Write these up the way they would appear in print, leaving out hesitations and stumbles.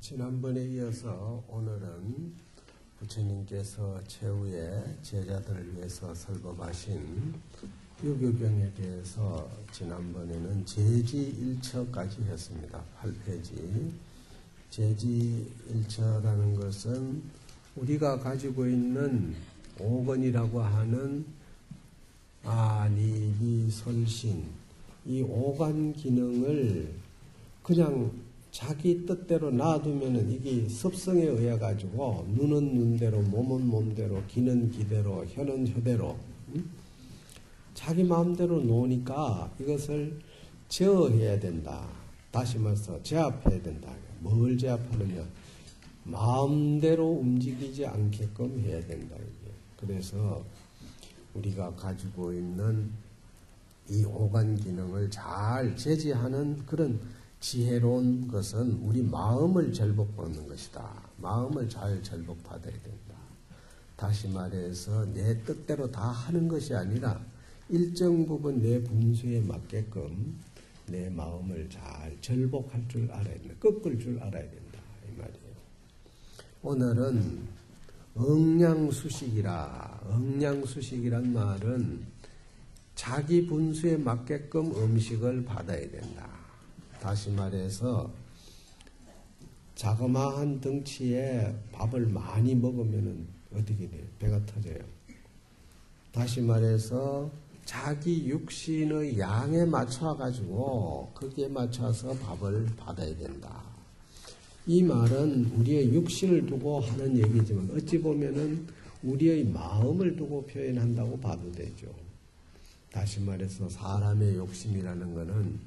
지난번에 이어서 오늘은 부처님께서 최후의 제자들을 위해서 설법하신 유교경에 대해서 지난번에는 제지1처까지 했습니다. 8페이지. 제지1처라는 것은 우리가 가지고 있는 오건이라고 하는 아니비 설신 이 오간 기능을 그냥 자기 뜻대로 놔두면은 이게 습성에 의해 가지고 눈은 눈대로 몸은 몸대로 기는 기대로 혀는 혀대로 자기 마음대로 노니까 이것을 제어해야 된다. 다시 말해서 제압해야 된다. 뭘 제압하느냐? 마음대로 움직이지 않게끔 해야 된다. 이게. 그래서 우리가 가지고 있는 이 오간 기능을 잘 제지하는 그런 지혜로운 것은 우리 마음을 절복받는 것이다. 마음을 잘 절복받아야 된다. 다시 말해서 내 뜻대로 다 하는 것이 아니라 일정 부분 내 분수에 맞게끔 내 마음을 잘 절복할 줄 알아야 된다. 꺾을 줄 알아야 된다. 이 말이에요. 오늘은 응량수식이라. 응량수식이란 말은 자기 분수에 맞게끔 음식을 받아야 된다. 다시 말해서 자그마한 덩치에 밥을 많이 먹으면 어떻게 돼요? 배가 터져요. 다시 말해서 자기 육신의 양에 맞춰가지고 거기에 맞춰서 밥을 받아야 된다. 이 말은 우리의 육신을 두고 하는 얘기지만 어찌 보면은 우리의 마음을 두고 표현한다고 봐도 되죠. 다시 말해서 사람의 욕심이라는 것은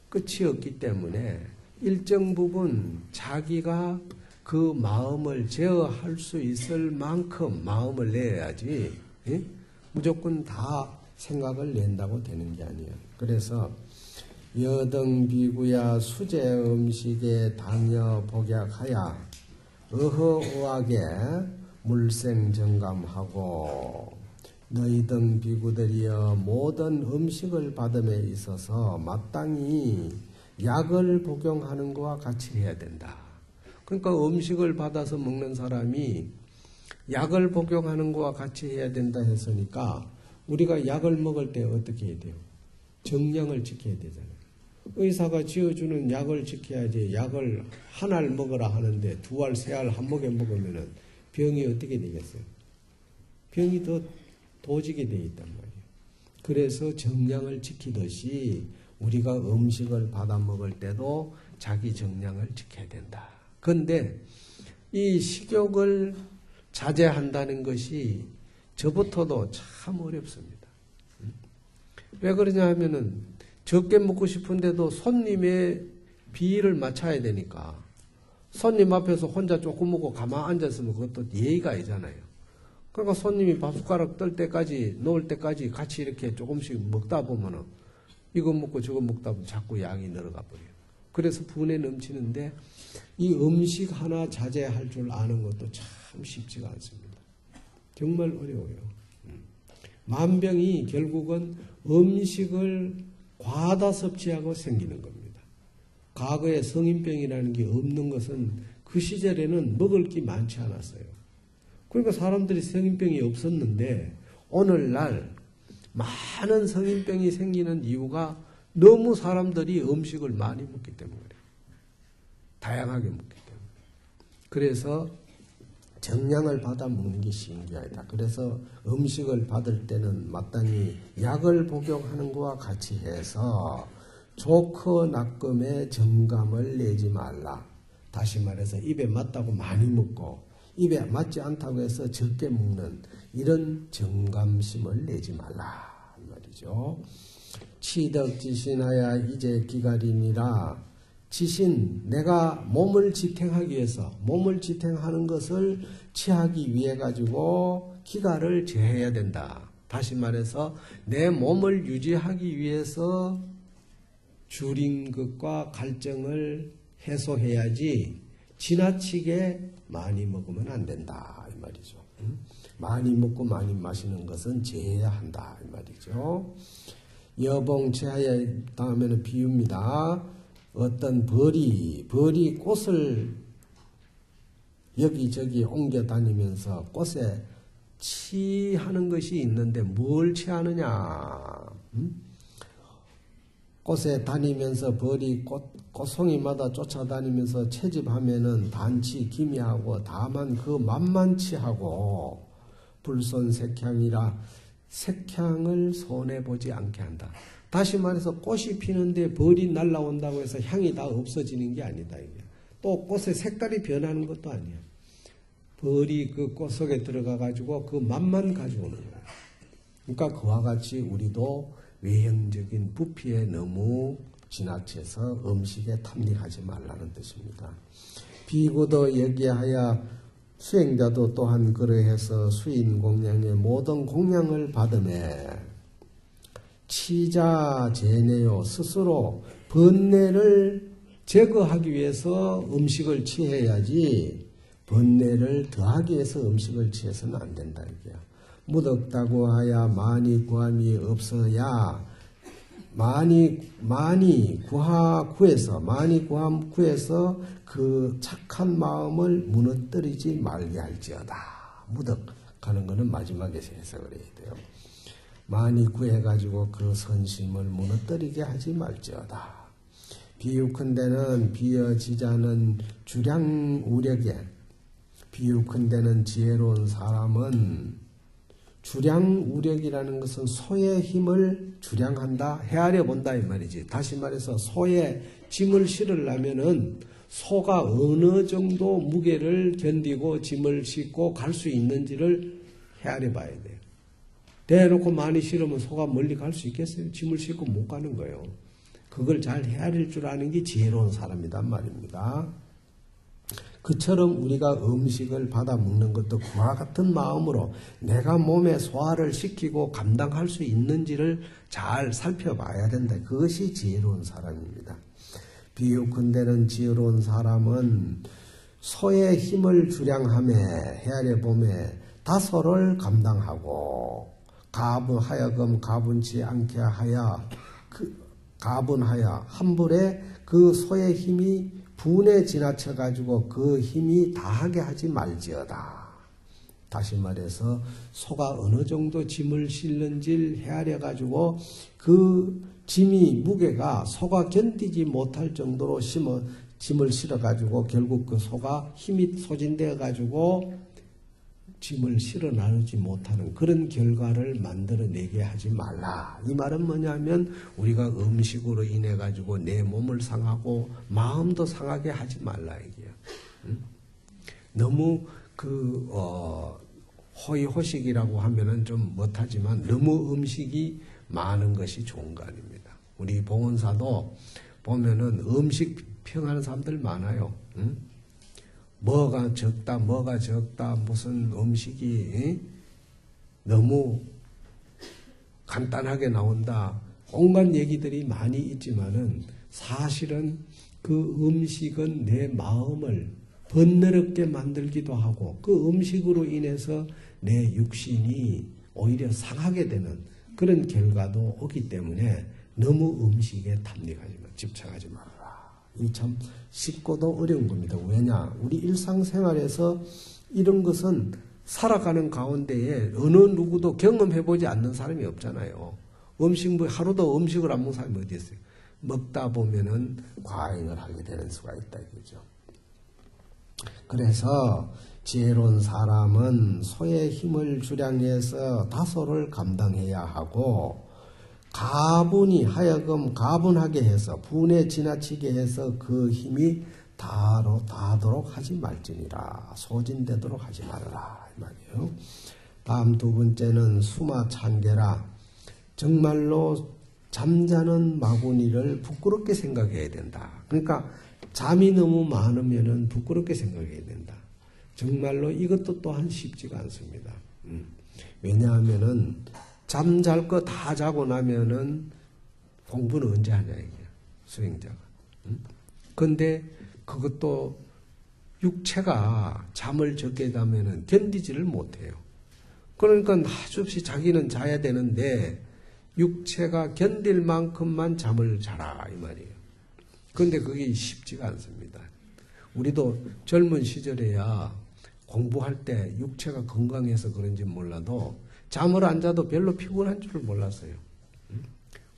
끝이 없기 때문에 일정 부분 자기가 그 마음을 제어할 수 있을 만큼 마음을 내야지 무조건 다 생각을 낸다고 되는 게 아니에요. 그래서 여등비구야 수제 음식에 당여 복약하야 어허어하게 물생정감하고 너희 등 비구들이여 모든 음식을 받음에 있어서 마땅히 약을 복용하는 것과 같이 해야 된다. 그러니까 음식을 받아서 먹는 사람이 약을 복용하는 것과 같이 해야 된다 했으니까 우리가 약을 먹을 때 어떻게 해야 돼요? 정량을 지켜야 되잖아요. 의사가 지어주는 약을 지켜야지 약을 한 알 먹으라 하는데 두 알, 세 알 한 목에 먹으면 병이 어떻게 되겠어요? 병이 더 도지게 되어 있단 말이에요. 그래서 정량을 지키듯이 우리가 음식을 받아 먹을 때도 자기 정량을 지켜야 된다. 그런데 이 식욕을 자제한다는 것이 저부터도 참 어렵습니다. 왜 그러냐 하면은 적게 먹고 싶은데도 손님의 비위를 맞춰야 되니까 손님 앞에서 혼자 조금 먹고 가만 앉았으면 그것도 예의가 아니잖아요. 그러니까 손님이 밥숟가락 뜰 때까지, 놓을 때까지 같이 이렇게 조금씩 먹다 보면은 이거 먹고 저거 먹다 보면 자꾸 양이 늘어가 버려요. 그래서 분에 넘치는데 이 음식 하나 자제할 줄 아는 것도 참 쉽지가 않습니다. 정말 어려워요. 만병이 결국은 음식을 과다 섭취하고 생기는 겁니다. 과거에 성인병이라는 게 없는 것은 그 시절에는 먹을 게 많지 않았어요. 그러니까 사람들이 성인병이 없었는데 오늘날 많은 성인병이 생기는 이유가 너무 사람들이 음식을 많이 먹기 때문에 그래요. 다양하게 먹기 때문에. 그래서 정량을 받아 먹는 게 쉬운 게 아니다. 그래서 음식을 받을 때는 마땅히 약을 복용하는 것과 같이 해서 조커 낙금의 정감을 내지 말라. 다시 말해서 입에 맞다고 많이 먹고 입에 맞지 않다고 해서 적게 먹는 이런 정감심을 내지 말라 말이죠. 치덕지신하야 이제 기가림이라. 지신, 내가 몸을 지탱하기 위해서 몸을 지탱하는 것을 취하기 위해 가지고 기가를 제해야 된다. 다시 말해서 내 몸을 유지하기 위해서 줄인 것과 갈증을 해소해야지 지나치게 많이 먹으면 안 된다 이 말이죠. 많이 먹고 많이 마시는 것은 제해야 한다 이 말이죠. 여봉체하에 다음에는 비유입니다. 어떤 벌이 꽃을 여기저기 옮겨 다니면서 꽃에 취하는 것이 있는데 뭘 취하느냐? 꽃에 다니면서 벌이 꽃송이마다 쫓아다니면서 채집하면은 단치 기미하고 다만 그 맛만 취하고 불손색향이라 색향을 손해보지 않게 한다. 다시 말해서 꽃이 피는데 벌이 날라온다고 해서 향이 다 없어지는 게 아니다. 이게. 또 꽃의 색깔이 변하는 것도 아니야. 벌이 그 꽃 속에 들어가 가지고 그 맛만 가져오는 거야. 그러니까 그와 같이 우리도 외형적인 부피에 너무 지나쳐서 음식에 탐닉하지 말라는 뜻입니다. 비구도 여기하여 수행자도 또한 그러해서 수인 공양의 모든 공양을 받음에 치자 제내요 스스로 번뇌를 제거하기 위해서 음식을 취해야지 번뇌를 더하기 위해서 음식을 취해서는 안 된다 이게요. 무덕다고 하야 많이 구함이 없어야 많이 구함 구해서 그 착한 마음을 무너뜨리지 말게 할지어다. 무덕하는 것은 마지막에 해석을 해야 돼요. 많이 구해가지고 그 선심을 무너뜨리게 하지 말지어다. 비유컨대는 비어지자는 주량우력에 비유컨대는 지혜로운 사람은 주량우력이라는 것은 소의 힘을 주량한다, 헤아려 본다 이 말이지. 다시 말해서 소의 짐을 실으려면은 소가 어느 정도 무게를 견디고 짐을 싣고 갈 수 있는지를 헤아려 봐야 돼요. 대놓고 많이 실으면 소가 멀리 갈 수 있겠어요? 짐을 싣고 못 가는 거예요. 그걸 잘 헤아릴 줄 아는 게 지혜로운 사람이란 말입니다. 그처럼 우리가 음식을 받아 먹는 것도 그와 같은 마음으로 내가 몸에 소화를 시키고 감당할 수 있는지를 잘 살펴봐야 된다. 그것이 지혜로운 사람입니다. 비유컨대는 지혜로운 사람은 소의 힘을 주량하며 헤아려 보며 다소를 감당하고 가분하여금 가분치 않게 하여 가분하여 한불에 그 소의 힘이 분에 지나쳐 가지고 그 힘이 다하게 하지 말지어다. 다시 말해서 소가 어느 정도 짐을 실는지를 헤아려 가지고 그 짐이 무게가 소가 견디지 못할 정도로 짐을 실어 가지고 결국 그 소가 힘이 소진되어 가지고 짐을 실어 나르지 못하는 그런 결과를 만들어내게 하지 말라. 이 말은 뭐냐면 우리가 음식으로 인해 가지고 내 몸을 상하고 마음도 상하게 하지 말라 이게요. 너무 호의호식이라고 하면은 좀 못하지만 너무 음식이 많은 것이 좋은 거 아닙니다. 우리 봉헌사도 보면은 음식 평하는 사람들 많아요. 뭐가 적다, 무슨 음식이 너무 간단하게 나온다. 온갖 얘기들이 많이 있지만은 사실은 그 음식은 내 마음을 번뇌롭게 만들기도 하고 그 음식으로 인해서 내 육신이 오히려 상하게 되는 그런 결과도 오기 때문에 너무 음식에 탐닉하지 마, 집착하지 말아라. 이 참 쉽고도 어려운 겁니다. 왜냐? 우리 일상생활에서 이런 것은 살아가는 가운데에 어느 누구도 경험해보지 않는 사람이 없잖아요. 하루도 음식을 안 먹는 사람이 어디 있어요? 먹다 보면은 과잉을 하게 되는 수가 있다 이거죠. 그래서 지혜로운 사람은 소의 힘을 주량해서 다소를 감당해야 하고 가분이 하여금 가분하게 해서 분에 지나치게 해서 그 힘이 다하도록 하지 말지니라. 소진되도록 하지 말아라 이 말이에요. 다음 두 번째는 수마 창계라. 정말로 잠자는 마구니를 부끄럽게 생각해야 된다. 그러니까 잠이 너무 많으면은 부끄럽게 생각해야 된다. 정말로 이것도 또한 쉽지가 않습니다. 왜냐하면은 잠잘 거 다 자고 나면은 공부는 언제 하냐 이게 수행자가. 근데 그것도 육체가 잠을 적게 자면은 견디지를 못해요. 그러니까 하주없이 자기는 자야 되는데 육체가 견딜 만큼만 잠을 자라 이 말이에요. 그런데 그게 쉽지가 않습니다. 우리도 젊은 시절에야 공부할 때 육체가 건강해서 그런지 몰라도 잠을 안 자도 별로 피곤한 줄을 몰랐어요.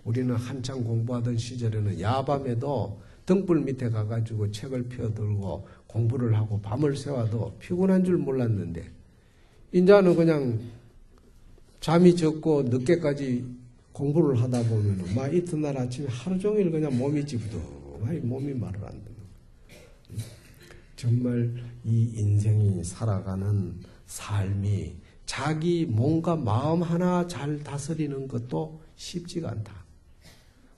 우리는 한창 공부하던 시절에는 야밤에도 등불 밑에 가가지고 책을 펴들고 공부를 하고 밤을 새워도 피곤한 줄 몰랐는데 이제는 그냥 잠이 적고 늦게까지 공부를 하다 보면 막 이튿날 아침에 하루 종일 그냥 몸이 찌부둥하니 몸이 말을 안 듣는 거예요. 정말 이 인생이 살아가는 삶이 자기 몸과 마음 하나 잘 다스리는 것도 쉽지가 않다.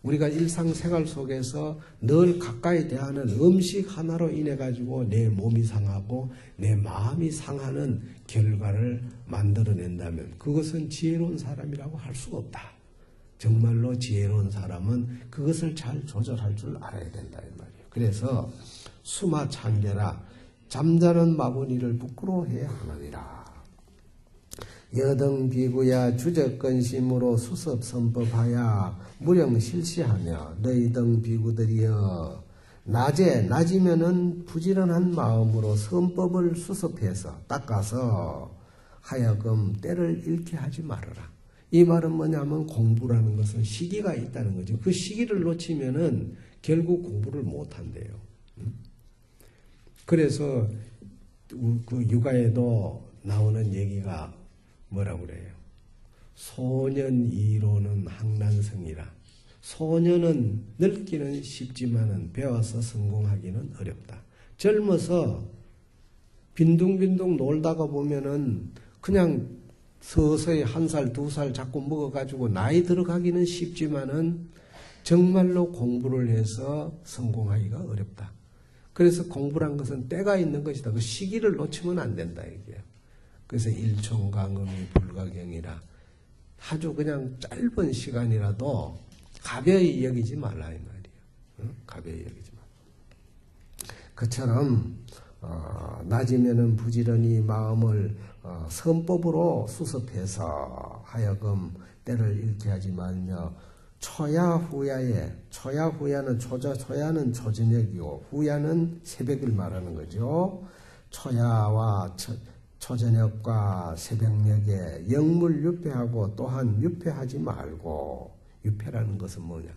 우리가 일상생활 속에서 늘 가까이 대하는 음식 하나로 인해 가지고 내 몸이 상하고 내 마음이 상하는 결과를 만들어낸다면 그것은 지혜로운 사람이라고 할 수가 없다. 정말로 지혜로운 사람은 그것을 잘 조절할 줄 알아야 된다 이 말이에요. 그래서 수마 창개라 잠자는 마구니를 부끄러워해야 하느니라. 여등 비구야 주적건심으로 수습 선법하야 무령 실시하며 너희 등 비구들이여 낮이면은 부지런한 마음으로 선법을 수습해서 닦아서 하여금 때를 잃게 하지 말아라. 이 말은 뭐냐면 공부라는 것은 시기가 있다는 거죠. 그 시기를 놓치면은 결국 공부를 못 한대요. 그래서 그 육아에도 나오는 얘기가 뭐라고 그래요? 소년 이로는 학난성이라. 소년은 늙기는 쉽지만은 배워서 성공하기는 어렵다. 젊어서 빈둥빈둥 놀다가 보면은 그냥 서서히 1살, 2살 자꾸 먹어가지고 나이 들어가기는 쉽지만은 정말로 공부를 해서 성공하기가 어렵다. 그래서 공부란 것은 때가 있는 것이다. 그 시기를 놓치면 안 된다 이게요. 그래서 일총강음이 불가경이라 아주 그냥 짧은 시간이라도 가벼이 여기지 말라 이 말이에요. 가벼이 여기지 말라. 그처럼 낮이면은 부지런히 마음을 선법으로 수습해서 하여금 때를 잃게 하지 말며 초야후야에 초야후야는 초야는 초저녁이고 후야는 새벽을 말하는 거죠. 초야와 초저녁과 새벽녘에 영물 유폐하고 또한 유폐하지 말고 유폐라는 것은 뭐냐?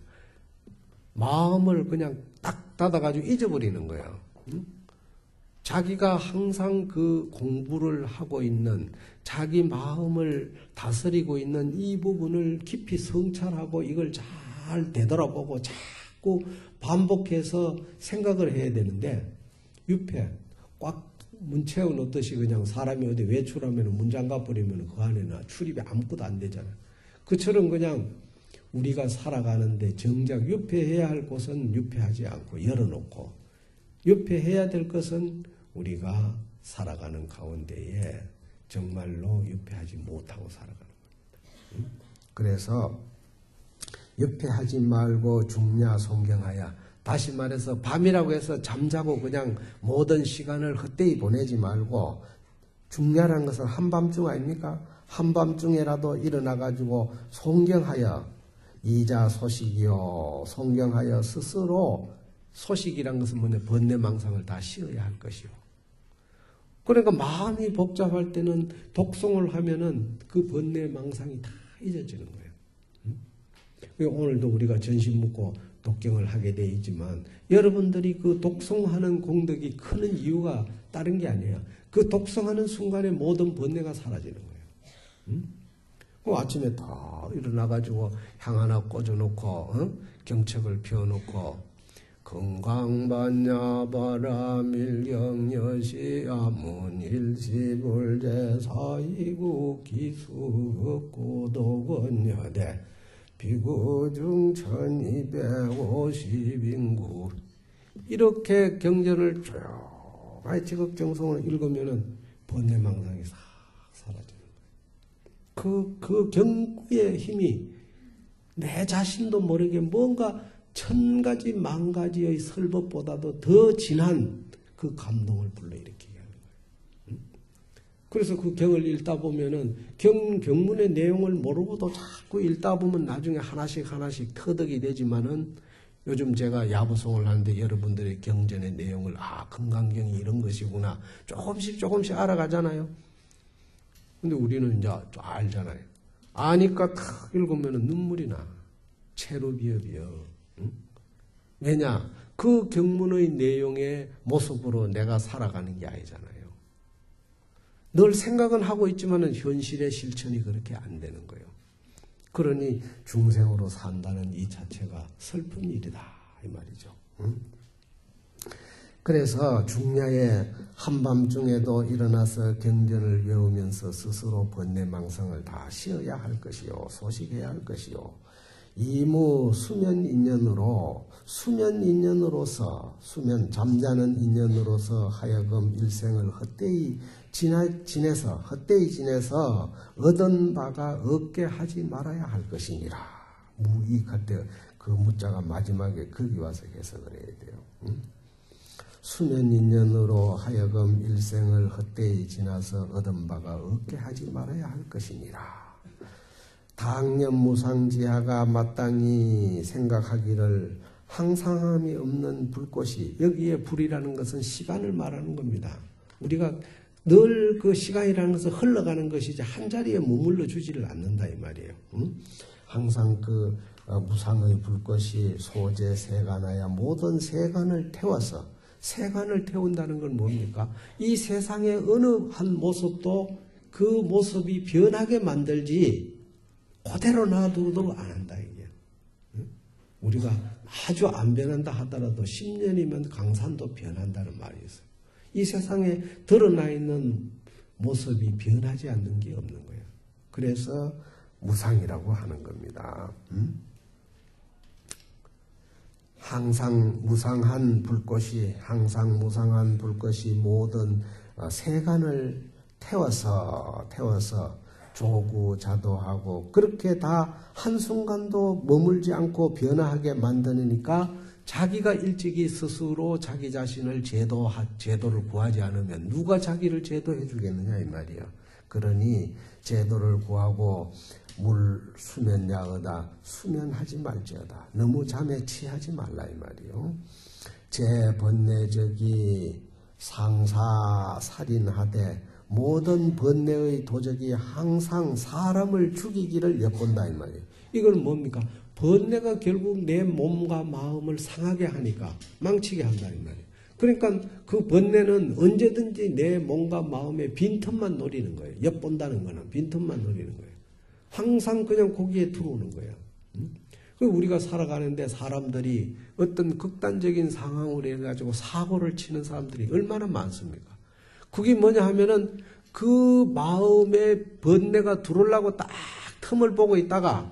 마음을 그냥 딱 닫아가지고 잊어버리는 거예요. 자기가 항상 그 공부를 하고 있는 자기 마음을 다스리고 있는 이 부분을 깊이 성찰하고 이걸 잘 되돌아보고 자꾸 반복해서 생각을 해야 되는데 유폐 꽉 문 채워놓듯이 그냥 사람이 어디 외출하면 문 잠가버리면 그 안에는 출입이 아무것도 안 되잖아요. 그처럼 그냥 우리가 살아가는데 정작 유폐해야 할 곳은 유폐하지 않고 열어놓고 유폐해야 될 것은 우리가 살아가는 가운데에 정말로 유폐하지 못하고 살아가는 겁니다. 그래서 유폐하지 말고 중야 송경하야 다시 말해서 밤이라고 해서 잠자고 그냥 모든 시간을 헛되이 보내지 말고 중야라는 것은 한밤중 아닙니까? 한밤중에라도 일어나가지고 송경하여 이자 소식이요 송경하여 스스로 소식이란 것은 뭐냐 번뇌망상을 다 씌어야 할 것이요. 그러니까 마음이 복잡할 때는 독송을 하면은 그 번뇌망상이 다 잊어지는 거예요. 오늘도 우리가 전심 묻고 독경을 하게 돼 있지만 여러분들이 그 독송하는 공덕이 크는 이유가 다른 게 아니에요. 그 독송하는 순간에 모든 번뇌가 사라지는 거예요. 그 아침에 다 일어나가지고 향 하나 꽂아놓고 경책을 피워놓고 건강반야 바라밀경여시 아문일시불제사이구 기수고도건여대 비구중 1250인구 이렇게 경전을 조용히 지극정성으로 읽으면은 번뇌망상이 싹 사라지는 거예요. 그 경구의 힘이 내 자신도 모르게 뭔가 1000가지 만가지의 설법보다도 더 진한 그 감동을 불러일으키게 하는 거예요. 그래서 그 경을 읽다 보면은 경문의 내용을 모르고도 자꾸 읽다 보면 나중에 하나씩 터득이 되지만은 요즘 제가 야부송을 하는데 여러분들의 경전의 내용을 금강경이 이런 것이구나 조금씩 알아가잖아요. 근데 우리는 이제 좀 알잖아요. 아니까 탁 읽으면 눈물이 나. 채로 비어. 응? 왜냐? 그 경문의 내용의 모습으로 내가 살아가는 게 아니잖아요. 늘 생각은 하고 있지만 현실의 실천이 그렇게 안 되는 거예요. 그러니 중생으로 산다는 이 자체가 슬픈 일이다 이 말이죠. 응? 그래서 중야의 한밤중에도 일어나서 경전을 외우면서 스스로 번뇌망상을 다 쉬어야 할 것이요 소식해야 할 것이요 이무 수면인연으로서 잠자는 인연으로서 하여금 일생을 헛되이 지내서 얻은 바가 없게 하지 말아야 할 것이니라. 무익할 때 그 무자가 마지막에 거기 와서 해석을 해야 돼요. 응? 수면인연으로 하여금 일생을 헛되이 지나서 얻은 바가 없게 하지 말아야 할 것이니라. 당념무상지하가 마땅히 생각하기를 항상함이 없는 불꽃이, 여기에 불이라는 것은 시간을 말하는 겁니다. 우리가 늘 그 시간이라는 것은 흘러가는 것이지 한 자리에 머물러 주지를 않는다 이 말이에요. 응? 항상 그 무상의 불꽃이 소재 세간하여 모든 세간을 태워서, 세간을 태운다는 건 뭡니까? 이 세상의 어느 한 모습도 그 모습이 변하게 만들지 그대로 놔두도 안 한다 이게. 응? 우리가 아주 안 변한다 하더라도 10년이면 강산도 변한다는 말이 있어요. 이 세상에 드러나 있는 모습이 변하지 않는 게 없는 거예요. 그래서 무상이라고 하는 겁니다. 항상 무상한 불꽃이 모든 세간을 태워서 조구자도하고 그렇게 다 한순간도 머물지 않고 변화하게 만드니까 자기가 일찍이 스스로 자기 자신을 제도를 구하지 않으면 누가 자기를 제도해 주겠느냐 이 말이야. 그러니 제도를 구하고 수면야어다. 수면하지 말지어다. 너무 잠에 취하지 말라 이 말이요. 제번뇌적이 상사살인하되 모든 번뇌의 도적이 항상 사람을 죽이기를 엿본다 이 말이에요. 이건 뭡니까? 번뇌가 결국 내 몸과 마음을 상하게 하니까 망치게 한다 이 말이에요. 그러니까 그 번뇌는 언제든지 내 몸과 마음의 빈틈만 노리는 거예요. 엿본다는 거는 빈틈만 노리는 거예요. 항상 그냥 거기에 들어오는 거예요. 우리가 살아가는데 사람들이 어떤 극단적인 상황으로 해가지고 사고를 치는 사람들이 얼마나 많습니까? 그게 뭐냐 하면은 그 마음에 번뇌가 들어오려고 딱 틈을 보고 있다가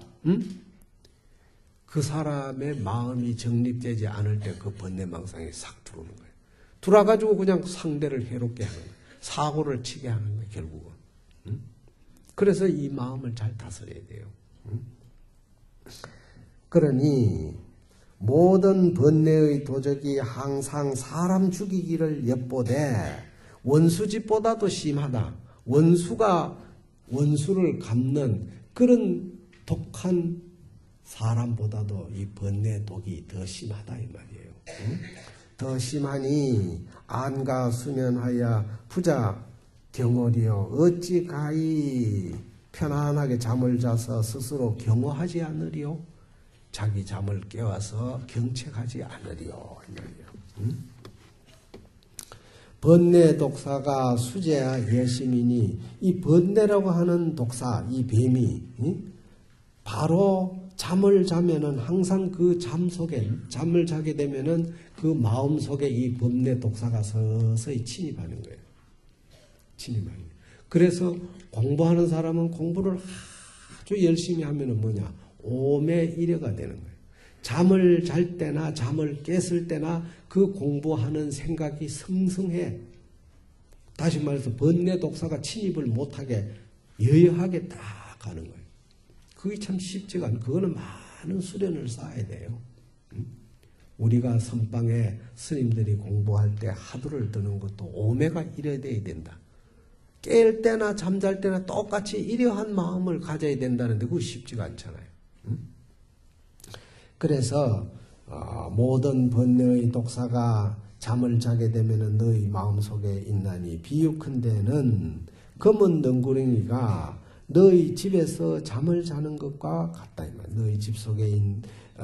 그 사람의 마음이 정립되지 않을 때 그 번뇌망상이 싹 들어오는 거예요. 들어와가지고 그냥 상대를 해롭게 하는 거예요. 사고를 치게 하는 거예요, 결국은. 그래서 이 마음을 잘 다스려야 돼요. 그러니 모든 번뇌의 도적이 항상 사람 죽이기를 엿보되 원수짓보다도 심하다. 원수를 갚는 그런 독한 사람보다도 이 번뇌 독이 더 심하다 이 말이에요. 더 심하니 안가 수면하여 부자 경월이여 어찌 가히 편안하게 잠을 자서 스스로 경호하지 않으리요? 자기 잠을 깨워서 경책하지 않으리요. 번뇌 독사가 수제야 예심이니 이 번뇌라고 하는 독사, 이 뱀이 바로 잠을 자면은 항상 그 잠을 자게 되면은 그 마음 속에 이 번뇌 독사가 서서히 침입하는 거예요. 침입하는 거예요. 그래서 공부하는 사람은 공부를 아주 열심히 하면은 뭐냐? 오매 일여가 되는 거예요. 잠을 잘 때나 잠을 깼을 때나 그 공부하는 생각이 성성해. 다시 말해서 번뇌 독사가 침입을 못하게 여여하게 딱 가는 거예요. 그게 참 쉽지가 않아요. 그거는 많은 수련을 쌓아야 돼요. 우리가 선방에 스님들이 공부할 때 하두를 드는 것도 오매가 이래야 된다. 깰 때나 잠잘 때나 똑같이 이러한 마음을 가져야 된다는데 그거 쉽지가 않잖아요. 그래서 모든 번뇌의 독사가 잠을 자게 되면 너희 마음속에 있나니 비유컨대는 검은 덩구렁이가 너희 집에서 잠을 자는 것과 같다. 너희 집 속에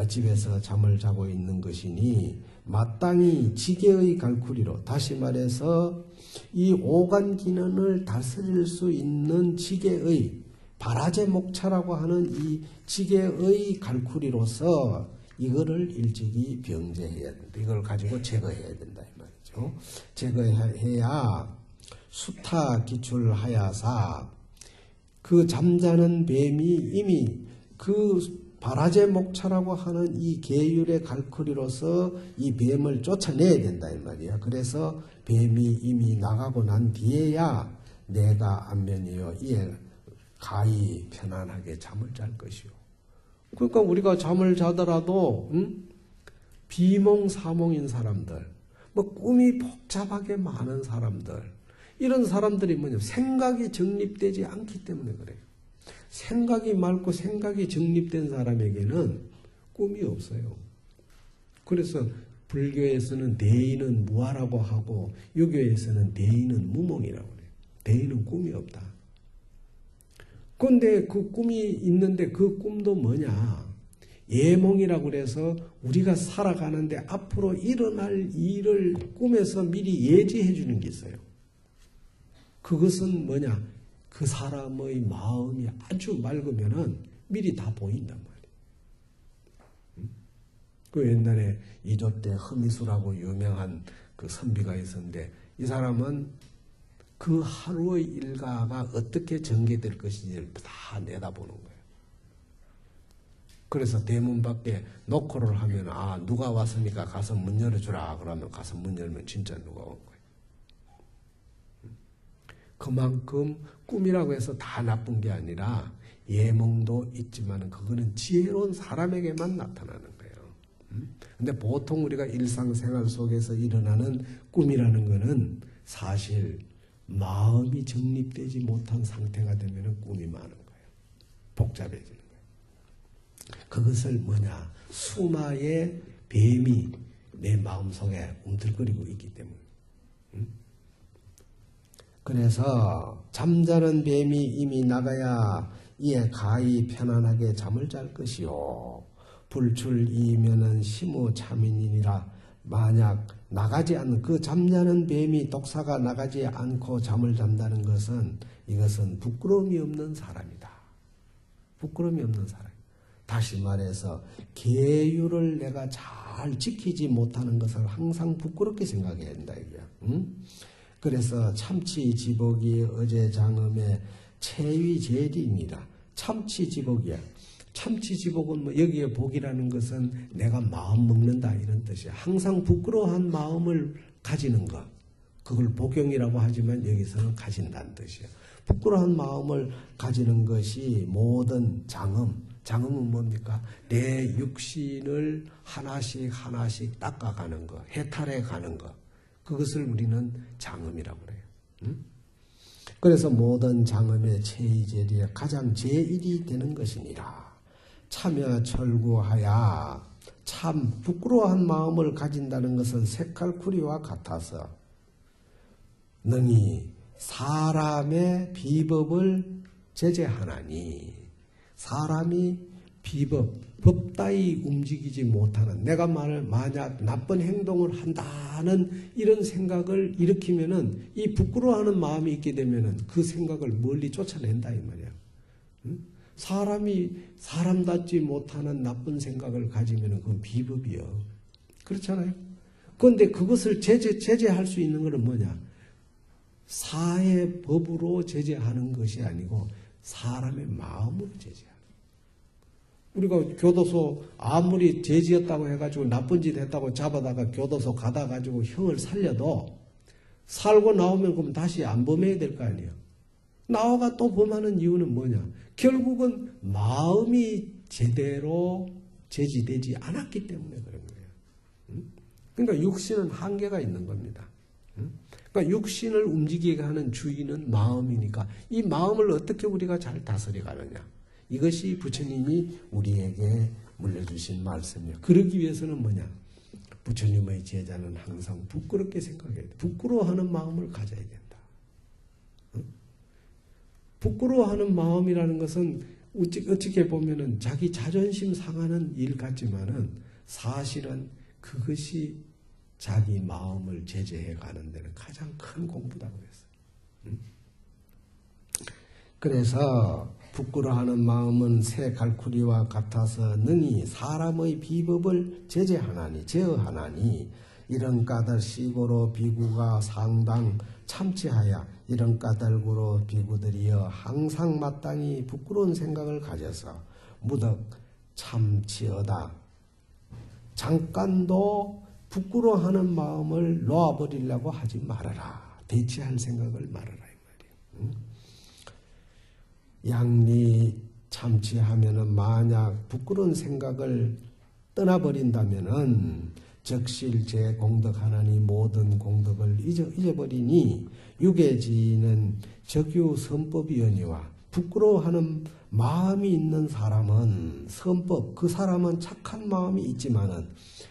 집에서 잠을 자고 있는 것이니 마땅히 지게의 갈쿠리로, 다시 말해서 이 오간 기능을 다스릴 수 있는 지게의 바라제 목차라고 하는 이 지게의 갈쿠리로서 이거를 일찍이 병제해야 된다. 이걸 가지고 제거해야 된다 이 말이죠. 제거해야 수타 기출하야사, 그 잠자는 뱀이 이미 그 바라제 목차라고 하는 이 계율의 갈쿠리로서 이 뱀을 쫓아내야 된다 이 말이야. 그래서 뱀이 이미 나가고 난 뒤에야 내가 안면이여 이에 가히 편안하게 잠을 잘 것이요. 그러니까 우리가 잠을 자더라도 비몽사몽인 사람들, 뭐 꿈이 복잡하게 많은 사람들, 이런 사람들이 뭐냐, 생각이 정립되지 않기 때문에 그래요. 생각이 맑고 생각이 정립된 사람에게는 꿈이 없어요. 그래서 불교에서는 대인은 무아라고 하고 유교에서는 대인은 무몽이라고 그래요. 대인은 꿈이 없다. 그런데 그 꿈이 있는데 그 꿈도 뭐냐? 예몽이라고 그래서 우리가 살아가는데 앞으로 일어날 일을 꿈에서 미리 예지해 주는 게 있어요. 그것은 뭐냐? 그 사람의 마음이 아주 맑으면은 미리 다 보인단 말이에요. 그 옛날에 이조 때 허미수라고 유명한 그 선비가 있었는데 이 사람은 그 하루의 일과가 어떻게 전개될 것인지를 다 내다보는 거예요. 그래서 대문 밖에 노크를 하면 누가 왔으니까 가서 문 열어주라 그러면 가서 문 열면 진짜 누가 온 거예요. 그만큼 꿈이라고 해서 다 나쁜 게 아니라 예몽도 있지만 그거는 지혜로운 사람에게만 나타나는 거예요. 근데 보통 우리가 일상생활 속에서 일어나는 꿈이라는 거는 사실 마음이 정립되지 못한 상태가 되면 꿈이 많은 거예요. 복잡해지는 거예요. 그것을 뭐냐? 수마의 뱀이 내 마음속에 움틀거리고 있기 때문에. 그래서 잠자는 뱀이 이미 나가야 이에 가히 편안하게 잠을 잘 것이요. 불출이면은 시무참인이니라. 만약 나가지 않는 그 잠자는 뱀이 독사가 나가지 않고 잠을 잔다는 것은 이것은 부끄러움이 없는 사람이다. 부끄러움이 없는 사람. 다시 말해서 계율을 내가 잘 지키지 못하는 것을 항상 부끄럽게 생각해야 된다 이거야. 그래서 참치지복이 어제 장엄의 체위제리입니다. 참치지복이야. 참치지복은 뭐 여기에 복이라는 것은 내가 마음 먹는다 이런 뜻이야. 항상 부끄러워한 마음을 가지는 것. 그걸 복용이라고 하지만 여기서는 가진다는 뜻이야. 부끄러운 마음을 가지는 것이 모든 장엄. 장엄은 뭡니까? 내 육신을 하나씩 하나씩 닦아가는 것. 해탈해가는 것. 그것을 우리는 장엄이라고 그래요. 그래서 모든 장엄의 체이제리에 가장 제1이 되는 것이니라. 참여 철구하야. 참 부끄러워한 마음을 가진다는 것은 색깔쿠리와 같아서 능히 사람의 비법을 제재하나니, 사람이 비법, 법 따위 움직이지 못하는, 내가 만약 나쁜 행동을 한다는 이런 생각을 일으키면은 이 부끄러워하는 마음이 있게 되면은 그 생각을 멀리 쫓아낸다 이 말이야. 사람이 사람답지 못하는 나쁜 생각을 가지면은 그건 비법이요. 그렇잖아요. 그런데 그것을 제재할 수 있는 것은 뭐냐? 사의 법으로 제재하는 것이 아니고 사람의 마음으로 제재하는. 우리가 교도소 아무리 죄지었다고 해가지고 나쁜 짓 했다고 잡아다가 교도소 가다 가지고 형을 살려도 살고 나오면 그럼 다시 안 범해야 될 거 아니에요. 나와가 또 범하는 이유는 뭐냐? 결국은 마음이 제대로 제지되지 않았기 때문에 그런 거예요. 그러니까 육신은 한계가 있는 겁니다. 그러니까 육신을 움직이게 하는 주인은 마음이니까 이 마음을 어떻게 우리가 잘 다스려 가느냐. 이것이 부처님이 우리에게 물려주신 말씀이에요. 그러기 위해서는 뭐냐? 부처님의 제자는 항상 부끄럽게 생각해야 돼. 부끄러워하는 마음을 가져야 된다. 부끄러워하는 마음이라는 것은 어떻게 보면은 자기 자존심 상하는 일 같지만은 사실은 그것이 자기 마음을 제재해 가는 데는 가장 큰 공부다고 했어요. 그래서 부끄러워하는 마음은 새 갈쿠리와 같아서 능히 사람의 비법을 제어하나니 이런 까닭 시고로 비구가 상당 참치하여 이런 까닭으로 비구들이여 항상 마땅히 부끄러운 생각을 가져서 무덕 참치어다 잠깐도 부끄러워하는 마음을 놓아버리려고 하지 말아라. 대치할 생각을 말아라 이 말이에요. 양리 참치하면은 만약 부끄러운 생각을 떠나버린다면은 적실제 공덕하나니 모든 공덕을 잊어버리니 유계지는 적유 선법이여니와 부끄러워하는 마음이 있는 사람은 선법 그 사람은 착한 마음이 있지만은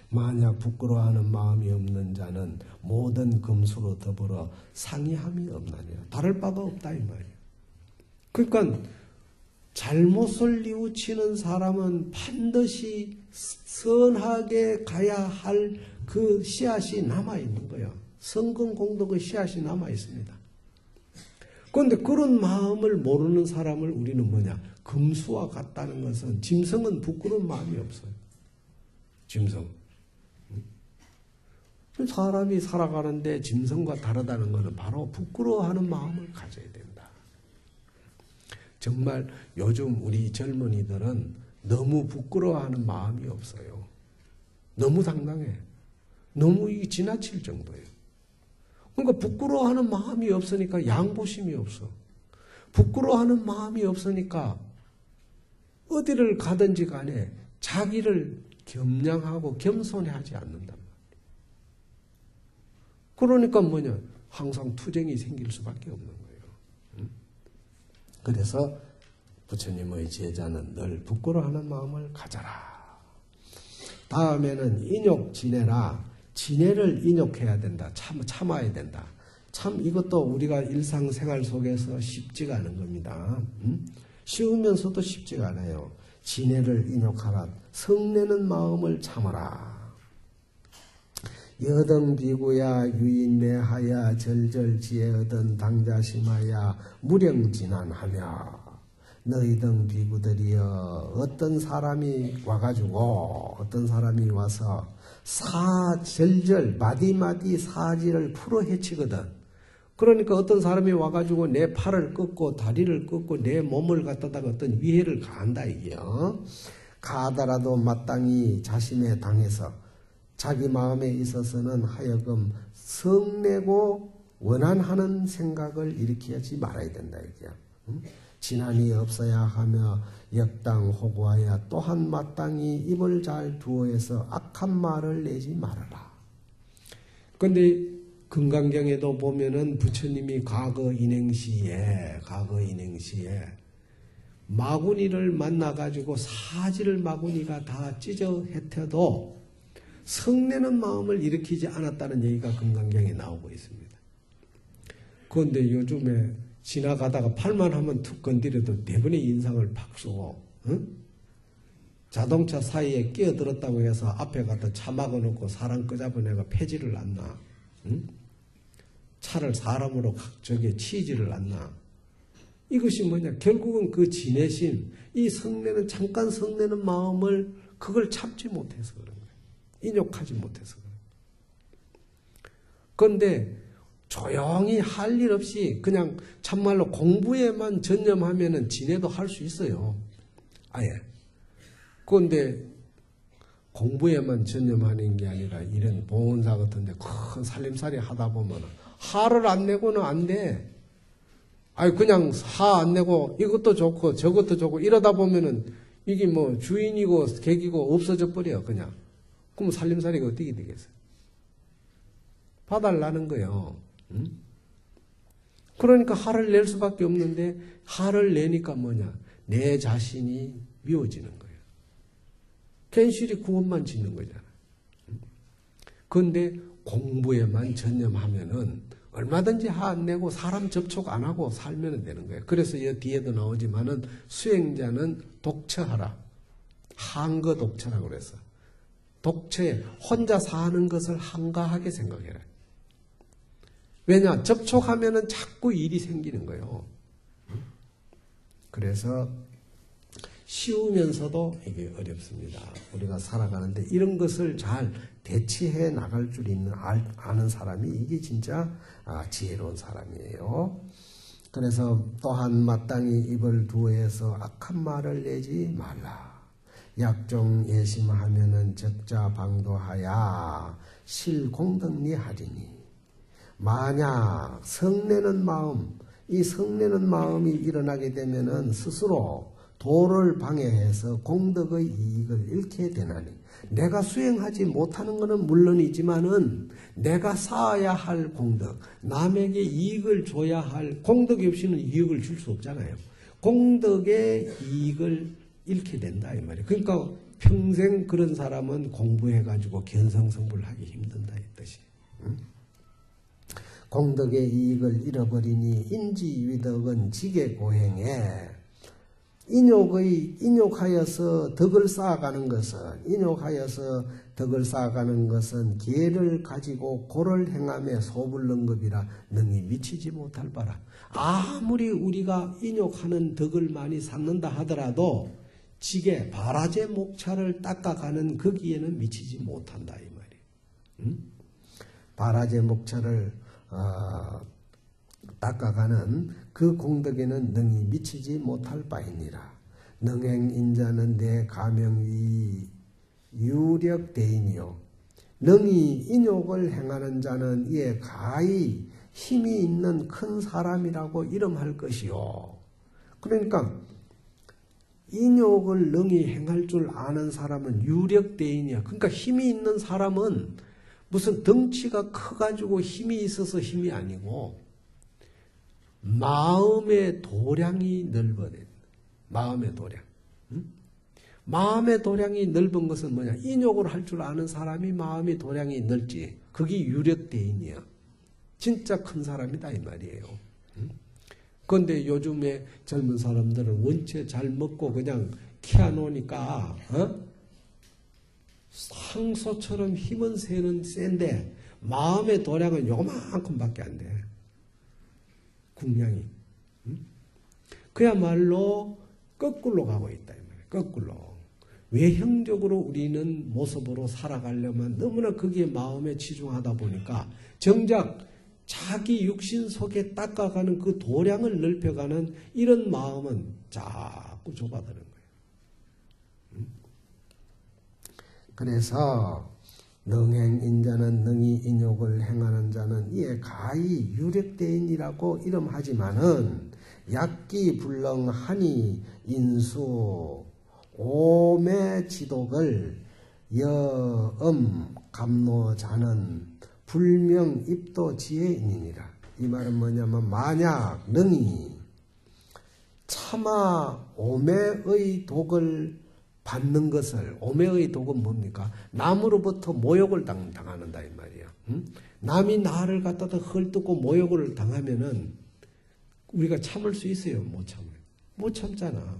만약 부끄러워하는 마음이 없는 자는 모든 금수로 더불어 상이함이 없나니라. 다를 바가 없다 이 말이에요. 그러니까 잘못을 뉘우치는 사람은 반드시 선하게 가야 할 그 씨앗이 남아있는 거예요. 성근공덕의 씨앗이 남아있습니다. 그런데 그런 마음을 모르는 사람을 우리는 뭐냐? 금수와 같다는 것은 짐승은 부끄러운 마음이 없어요. 짐승. 사람이 살아가는데 짐승과 다르다는 것은 바로 부끄러워하는 마음을 가져야 된다. 정말 요즘 우리 젊은이들은 너무 부끄러워하는 마음이 없어요. 너무 당당해. 너무 이게 지나칠 정도예요. 그러니까 부끄러워하는 마음이 없으니까 양보심이 없어. 부끄러워하는 마음이 없으니까 어디를 가든지 간에 자기를 겸양하고 겸손해하지 않는단 말이에요. 그러니까 뭐냐? 항상 투쟁이 생길 수밖에 없는 거예요. 그래서 부처님의 제자는 늘 부끄러워하는 마음을 가져라. 다음에는 인욕 지내라. 지내를 인욕해야 된다. 참아야 된다. 참 이것도 우리가 일상생활 속에서 쉽지가 않은 겁니다. 쉬우면서도 쉽지가 않아요. 지내를 인욕하라. 성내는 마음을 참아라. 여등 비구야 유인매하야 절절지혜 얻은 당자심하야 무령진안하며 너희 등 비구들이여 어떤 사람이 와서 사절절 마디마디 사지를 풀어 헤치거든. 그러니까 어떤 사람이 와가지고 내 팔을 꺾고 다리를 꺾고 내 몸을 갖다가 어떤 위해를 가한다 이게요. 가하더라도 마땅히 자신에 당해서 자기 마음에 있어서는 하여금 성내고 원한하는 생각을 일으키지 말아야 된다 이게요. 진한이 없어야 하며 역당 호구하여 또한 마땅히 입을 잘 두어해서 악한 말을 내지 말아라. 그런데 금강경에도 보면은 부처님이 과거 인행시에 마구니를 만나가지고 사지를 마구니가 다 찢어 het어도 성내는 마음을 일으키지 않았다는 얘기가 금강경에 나오고 있습니다. 그런데 요즘에 지나가다가 팔만 하면 툭 건드려도 대부분의 인상을 팍 쏘고 자동차 사이에 끼어들었다고 해서 앞에 갖다 차 막아놓고 사람 끄잡은 애가 패지를 않나? 차를 사람으로 치지를 않나? 이것이 뭐냐? 결국은 그 진해심, 이 성내는 잠깐 성내는 마음을 그걸 참지 못해서 그런 거예요. 인욕하지 못해서 그런 거예요. 그런데 조용히 할 일 없이 그냥 참말로 공부에만 전념하면은 진해도 할 수 있어요. 아예. 그런데 공부에만 전념하는 게 아니라 이런 보온사 같은데 큰 살림살이 하다 보면 화를 안 내고는 안 돼. 아니 그냥 화 안 내고 이것도 좋고 저것도 좋고 이러다 보면은 이게 뭐 주인이고 객이고 없어져 버려 그냥. 그럼 살림살이가 어떻게 되겠어요? 봐달라는 거예요. 그러니까 화를 낼 수밖에 없는데 화를 내니까 뭐냐? 내 자신이 미워지는 거예요. 괜시리 구원만 짓는 거잖아. 그런데 공부에만 전념하면은 얼마든지 화 안 내고 사람 접촉 안 하고 살면 되는 거예요. 그래서 이 뒤에도 나오지만은 수행자는 독처하라. 한거 독처라고 그래서. 독처에 혼자 사는 것을 한가하게 생각해라. 왜냐? 접촉하면은 자꾸 일이 생기는 거예요. 그래서 쉬우면서도 이게 어렵습니다. 우리가 살아가는데 이런 것을 잘 대치해 나갈 줄 아는 사람이 이게 진짜 지혜로운 사람이에요. 그래서 또한 마땅히 입을 두어서 악한 말을 내지 말라. 약종 예심하면은 적자방도하야 실공덕리하리니. 만약 성내는 마음, 이 성내는 마음이 일어나게 되면은 스스로 도를 방해해서 공덕의 이익을 잃게 되나니. 내가 수행하지 못하는 것은 물론이지만은 내가 쌓아야 할 공덕, 남에게 이익을 줘야 할 공덕이 없이는 이익을 줄 수 없잖아요. 공덕의 이익을 잃게 된다 이 말이에요. 그러니까 평생 그런 사람은 공부해가지고 견성성불하기 힘든다 이 뜻이. 공덕의 이익을 잃어버리니 인지위덕은 지계고행에. 인욕하여서 덕을 쌓아가는 것은 계를 가지고 고를 행함에 소불능급이라 능히 미치지 못할 바라. 아무리 우리가 인욕하는 덕을 많이 쌓는다 하더라도 지게 바라제 목차를 닦아가는 거기에는 미치지 못한다 이 말이에요. 바라제 목차를 닦아가는 그 공덕에는 능히 미치지 못할 바이니라. 능행인자는 내 가명이 유력대인이요. 능히 인욕을 행하는 자는 이에 가히 힘이 있는 큰 사람이라고 이름할 것이요. 그러니까 인욕을 능히 행할 줄 아는 사람은 유력대인이야. 그러니까 힘이 있는 사람은 무슨 덩치가 커가지고 힘이 있어서 힘이 아니고 마음의 도량이 넓어야 된다. 마음의 도량. 마음의 도량이 넓은 것은 뭐냐? 인욕을 할 줄 아는 사람이 마음의 도량이 넓지. 그게 유력대인이야. 진짜 큰 사람이다 이 말이에요. 그런데 요즘에 젊은 사람들은 원체 잘 먹고 그냥 키워놓으니까 상소처럼 힘은 센데 마음의 도량은 요만큼밖에 안 돼. 궁량이. 그야말로 거꾸로 가고 있다 이 말이에요. 거꾸로. 외형적으로 우리는 모습으로 살아가려면 너무나 거기에 마음에 치중하다 보니까 정작 자기 육신 속에 닦아가는 그 도량을 넓혀가는 이런 마음은 자꾸 좁아드는 거예요. 그래서 능행인자는 능히 인욕을 행하는 자는 이에 가히 유력대인이라고 이름하지만은 약기불능하니 인수 오매 지독을 여음 감노자는 불명입도 지혜인이니라. 이 말은 뭐냐면 만약 능히 차마 오매의 독을 받는 것을, 오매의 독은 뭡니까? 남으로부터 모욕을 당하는다 이 말이야. 남이 나를 갖다가 헐뜯고 모욕을 당하면은 우리가 참을 수 있어요? 못 참아요. 못 참잖아.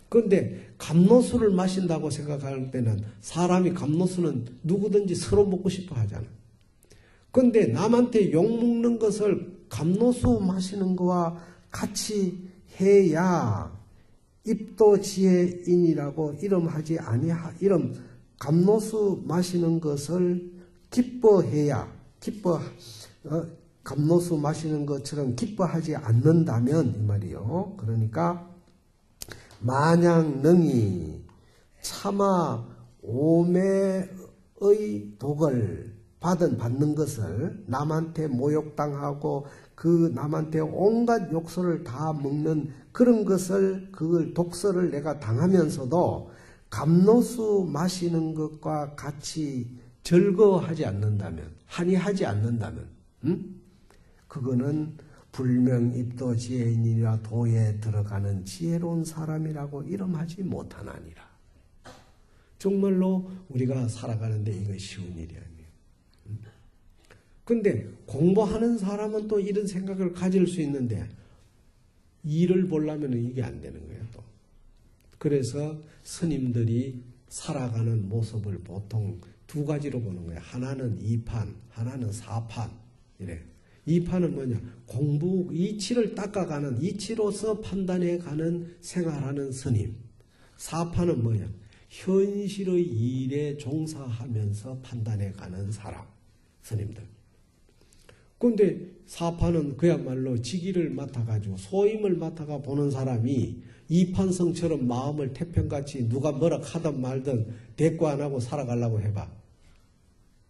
그런데 감로수를 마신다고 생각할 때는 사람이 감로수는 누구든지 서로 먹고 싶어 하잖아. 그런데 남한테 욕먹는 것을 감로수 마시는 거와 같이 해야 입도지혜인이라고 이름하지 이름 감로수 마시는 것을 기뻐해야 감로수 마시는 것처럼 기뻐하지 않는다면 이 말이요. 그러니까 만약 능히 차마 오매의 독을 받는 것을 남한테 모욕당하고 그 남한테 온갖 욕설을 다 먹는 그런 것을 그걸 독설을 내가 당하면서도 감로수 마시는 것과 같이 즐거워하지 않는다면 한이하지 않는다면 그거는 불명입도 지혜인이라 도에 들어가는 지혜로운 사람이라고 이름하지 못하나니라. 정말로 우리가 살아가는데 이거 쉬운 일이 아니에요. 근데 공부하는 사람은 또 이런 생각을 가질 수 있는데 일을 보려면 이게 안 되는 거예요, 또. 그래서 스님들이 살아가는 모습을 보통 두 가지로 보는 거예요. 하나는 2판, 하나는 4판. 이래. 2판은 뭐냐? 공부, 이치를 닦아가는, 이치로서 판단해가는 생활하는 스님. 4판은 뭐냐? 현실의 일에 종사하면서 판단해가는 사람, 스님들. 그런데 4판은 그야말로 직위를 맡아가지고 소임을 맡아가 보는 사람이 2판성처럼 마음을 태평같이 누가 뭐라 하든 말든 대꾸 안 하고 살아가려고 해봐.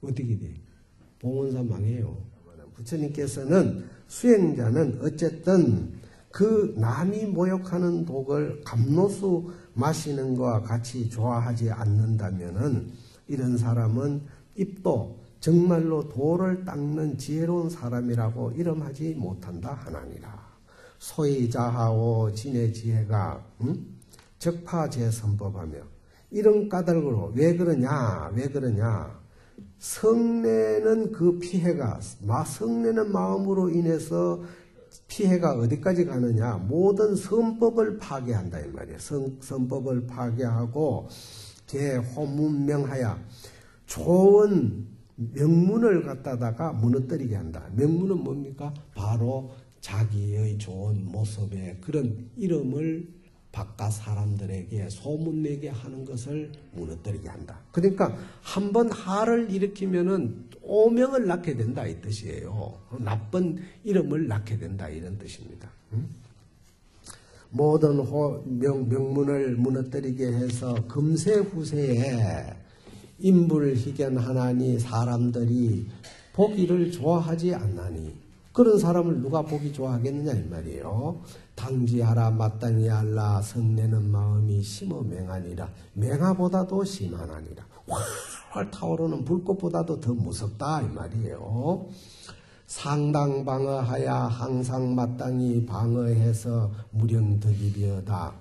어떻게 돼? 봉원사 망해요. 부처님께서는 수행자는 어쨌든 그 남이 모욕하는 독을 감로수 마시는 것과 같이 좋아하지 않는다면은 이런 사람은 입도 정말로 도를 닦는 지혜로운 사람이라고 이름하지 못한다 하나니라. 소이자하오 진의 지혜가 적파제선법하며 이런 까닭으로 왜 그러냐? 성내는 그 피해가 성내는 마음으로 인해서 피해가 어디까지 가느냐? 모든 선법을 파괴한다 이 말이에요. 선법을 파괴하고 개호문명하여 좋은 명문을 갖다다가 무너뜨리게 한다. 명문은 뭡니까? 바로 자기의 좋은 모습에 그런 이름을 바깥 사람들에게 소문내게 하는 것을 무너뜨리게 한다. 그러니까 한번 하를 일으키면은 오명을 낳게 된다 이 뜻이에요. 나쁜 이름을 낳게 된다 이런 뜻입니다. 모든 명문을 무너뜨리게 해서 금세후세에 인불희견하나니 사람들이 보기를 좋아하지 않나니 그런 사람을 누가 보기 좋아하겠느냐 이 말이에요. 당지하라 마땅히 알라 성내는 마음이 심어 맹하니라 맹하보다도 심하나니라. 활활 타오르는 불꽃보다도 더 무섭다 이 말이에요. 상당 방어하야 항상 마땅히 방어해서 무령득이비어다.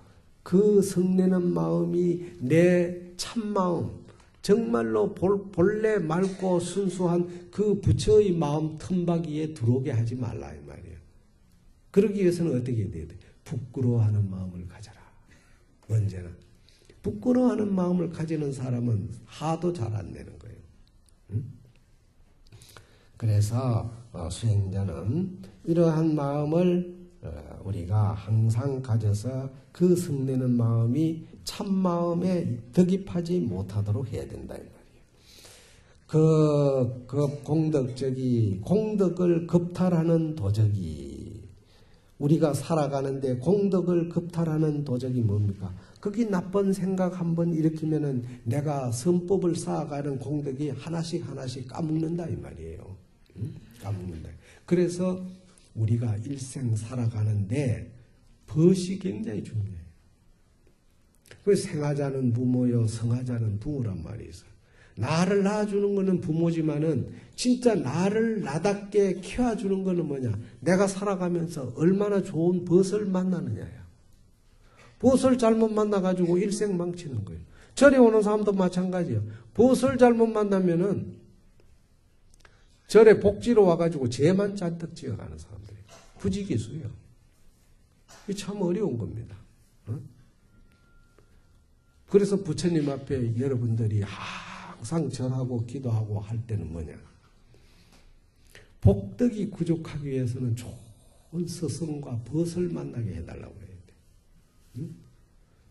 그 성내는 마음이 내 참마음 정말로 본래 맑고 순수한 그 부처의 마음 틈바귀에 들어오게 하지 말라 이 말이에요. 그러기 위해서는 어떻게 해야 돼? 부끄러워하는 마음을 가져라. 언제나. 부끄러워하는 마음을 가지는 사람은 하도 잘 안 되는 거예요. 그래서 수행자는 이러한 마음을 우리가 항상 가져서 그 성내는 마음이 참마음에 득입하지 못하도록 해야 된다 이 말이에요. 그 공덕을 급탈하는 도적이 우리가 살아가는데 공덕을 급탈하는 도적이 뭡니까? 거기 나쁜 생각 한번 일으키면은 내가 선법을 쌓아가는 공덕이 하나씩 까먹는다 이 말이에요. 까먹는다. 그래서 우리가 일생 살아가는데 벗이 굉장히 중요해요. 그 생하자는 부모요 성하자는 부모란 말이 있어요. 나를 낳아주는 것은 부모지만은 진짜 나를 나답게 키워주는 것은 뭐냐? 내가 살아가면서 얼마나 좋은 벗을 만나느냐야. 벗을 잘못 만나가지고 일생 망치는 거예요. 절에 오는 사람도 마찬가지예요. 벗을 잘못 만나면은 절에 복지로 와가지고 죄만 잔뜩 지어가는 사람들이 부지기수예요. 이게 참 어려운 겁니다. 그래서 부처님 앞에 여러분들이 항상 절하고 기도하고 할 때는 뭐냐? 복덕이 구족하기 위해서는 좋은 스승과 벗을 만나게 해달라고 해야 돼.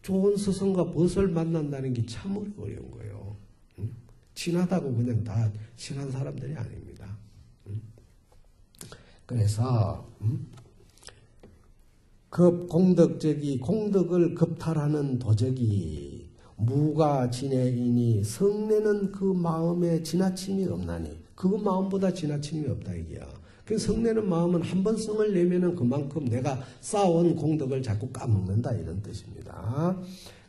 좋은 스승과 벗을 만난다는 게 참 어려운 거예요. 친하다고 그냥 다 친한 사람들이 아닙니다. 그래서 공덕을 급탈하는 도적이 무가 지내이니 성내는 그 마음에 지나침이 없나니 그 마음보다 지나침이 없다 이게야. 그 성내는 마음은 한 번 성을 내면은 그만큼 내가 쌓아온 공덕을 자꾸 까먹는다 이런 뜻입니다.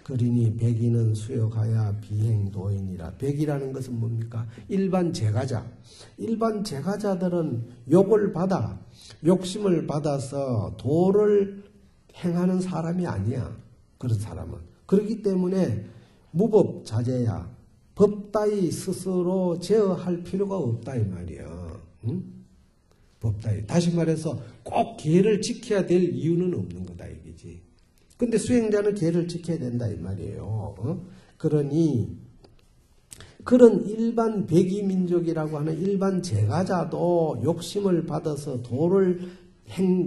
그러니 백인은 수욕하야 비행도인이라. 백이라는 것은 뭡니까? 일반 제가자. 일반 제가자들은 욕심을 받아서 도를 행하는 사람이 아니야. 그런 사람은. 그렇기 때문에 무법자제야. 법 따위 스스로 제어할 필요가 없다 이 말이야. 응? 법 따위. 다시 말해서 꼭 계를 지켜야 될 이유는 없는 거다 이거지. 근데 수행자는 계를 지켜야 된다 이 말이에요. 그러니 그런 일반 백이민족이라고 하는 일반 제가자도 욕심을 받아서 도를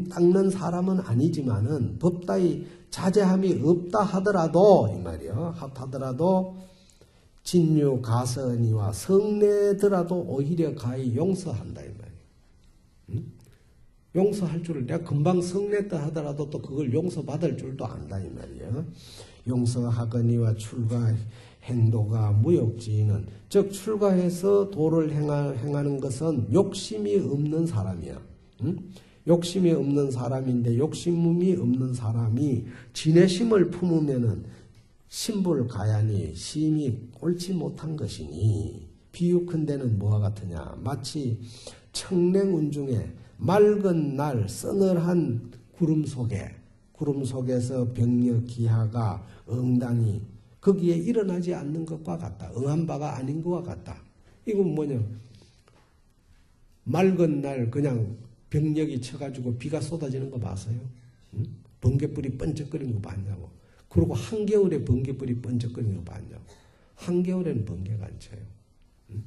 닦는 사람은 아니지만은 법 따위 자제함이 없다 하더라도 이 말이요. 하더라도 진유 가선이와 성내더라도 오히려 가히 용서한다 이 말이에요. 응? 용서할 줄을 내가 금방 성냈다 하더라도 또 그걸 용서받을 줄도 안다 이 말이에요. 용서하거니와 출가 행도가 무욕지는 즉 출가해서 도를 행하는 것은 욕심이 없는 사람이야. 응? 욕심이 없는 사람인데 욕심이 없는 사람이 진해심을 품으면은 신불가야니 심이 옳지 못한 것이니 비유컨대는 뭐와 같으냐. 마치 청랭운 중에 맑은 날 서늘한 구름 속에서 병력 기하가 응당히 거기에 일어나지 않는 것과 같다. 응한 바가 아닌 것과 같다. 이건 뭐냐. 맑은 날 그냥 병력이 쳐가지고 비가 쏟아지는 거 봤어요? 응? 번개불이 번쩍거리는 거 봤냐고. 그리고 한겨울에 번개불이 번쩍거리는 거 봤냐고. 한겨울에는 번개가 안 쳐요. 응?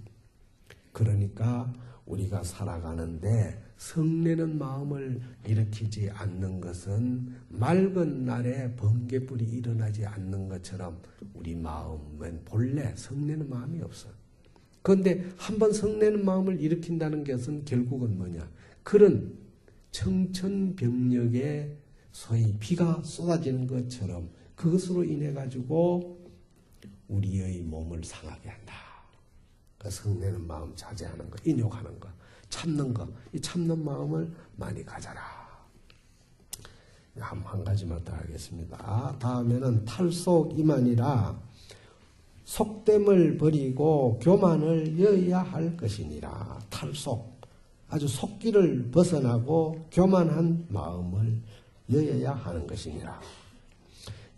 그러니까 우리가 살아가는데 성내는 마음을 일으키지 않는 것은 맑은 날에 번개불이 일어나지 않는 것처럼 우리 마음은 본래 성내는 마음이 없어. 그런데 한번 성내는 마음을 일으킨다는 것은 결국은 뭐냐. 그런 청천벽력에 소위 비가 쏟아지는 것처럼 그것으로 인해 가지고 우리의 몸을 상하게 한다. 그 성내는 마음 자제하는 거, 인욕하는 거, 참는 거, 이 참는 마음을 많이 가져라. 한 가지만 더 하겠습니다. 다음에는 탈속이만이라 속됨을 버리고 교만을 여야 할 것이니라. 탈속. 아주 속기를 벗어나고 교만한 마음을 여야 하는 것이니라.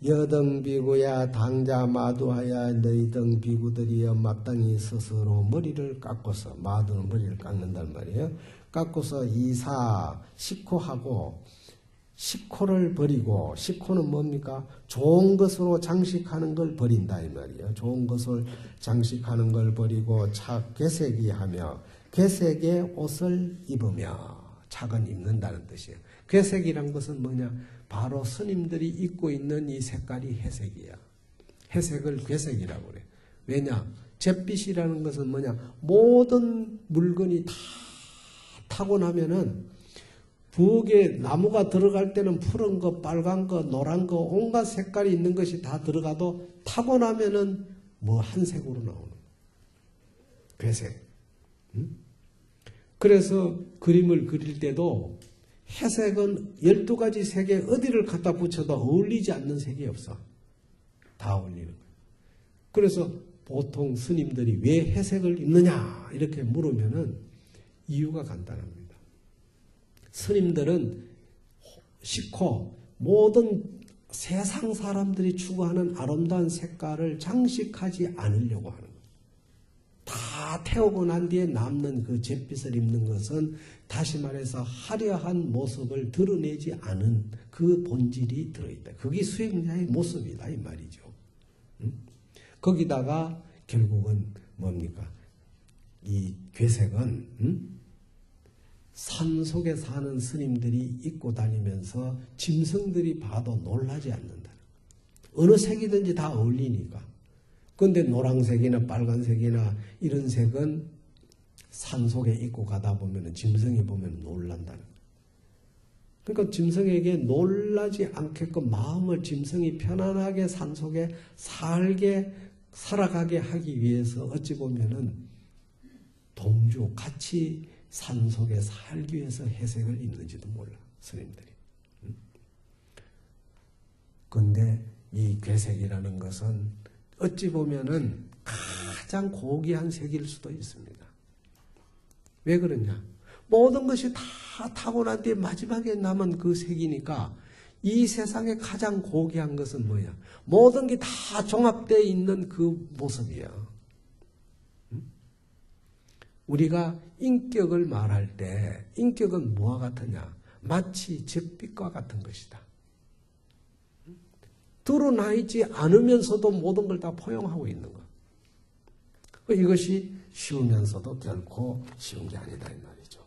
여등비구야 당자 마두하야 너희 등 비구들이여 마땅히 스스로 머리를 깎고서 마두는 머리를 깎는단 말이에요. 깎고서 이사 식호하고 식호를 버리고 식호는 뭡니까? 좋은 것으로 장식하는 걸 버린다 이 말이에요. 좋은 것을 장식하는 걸 버리고 괴색이하며 괴색의 옷을 입으며 착은 입는다는 뜻이에요. 괴색이란 것은 뭐냐? 바로 스님들이 입고 있는 이 색깔이 회색이야. 회색을 괴색이라고 그래. 왜냐? 잿빛이라는 것은 뭐냐? 모든 물건이 다 타고 나면은 부엌에 나무가 들어갈 때는 푸른 거, 빨간 거, 노란 거, 온갖 색깔이 있는 것이 다 들어가도 타고 나면은 뭐 한 색으로 나오는 거야. 괴색. 응? 그래서 그림을 그릴 때도 회색은 12가지 색에 어디를 갖다 붙여도 어울리지 않는 색이 없어. 다 어울리는 거예요. 그래서 보통 스님들이 왜 회색을 입느냐 이렇게 물으면은 이유가 간단합니다. 스님들은 식호 모든 세상 사람들이 추구하는 아름다운 색깔을 장식하지 않으려고 하는 거예요. 다 태우고 난 뒤에 남는 그 잿빛을 입는 것은 다시 말해서 화려한 모습을 드러내지 않은 그 본질이 들어있다. 그게 수행자의 모습이다 이 말이죠. 거기다가 결국은 뭡니까? 이 괴색은 산 속에 사는 스님들이 입고 다니면서 짐승들이 봐도 놀라지 않는다. 어느 색이든지 다 어울리니까. 그런데 노란색이나 빨간색이나 이런 색은 산 속에 입고 가다 보면 짐승이 보면 놀란다는 거예요. 그러니까 짐승에게 놀라지 않게끔 마음을 짐승이 편안하게 산 속에 살아가게 하기 위해서 어찌 보면은 동주 같이 산 속에 살기 위해서 회색을 입는지도 몰라 스님들이. 그런데 이 괴색이라는 것은 어찌 보면은 가장 고귀한 색일 수도 있습니다. 왜 그러냐? 모든 것이 다 타고 난 뒤에 마지막에 남은 그 색이니까 이 세상에 가장 고귀한 것은 뭐야? 모든 게 다 종합되어 있는 그 모습이야. 우리가 인격을 말할 때 인격은 뭐와 같으냐? 마치 잿빛과 같은 것이다. 드러나 있지 않으면서도 모든 걸 다 포용하고 있는 것. 이것이 쉬우면서도 결코 쉬운 게 아니다 이 말이죠.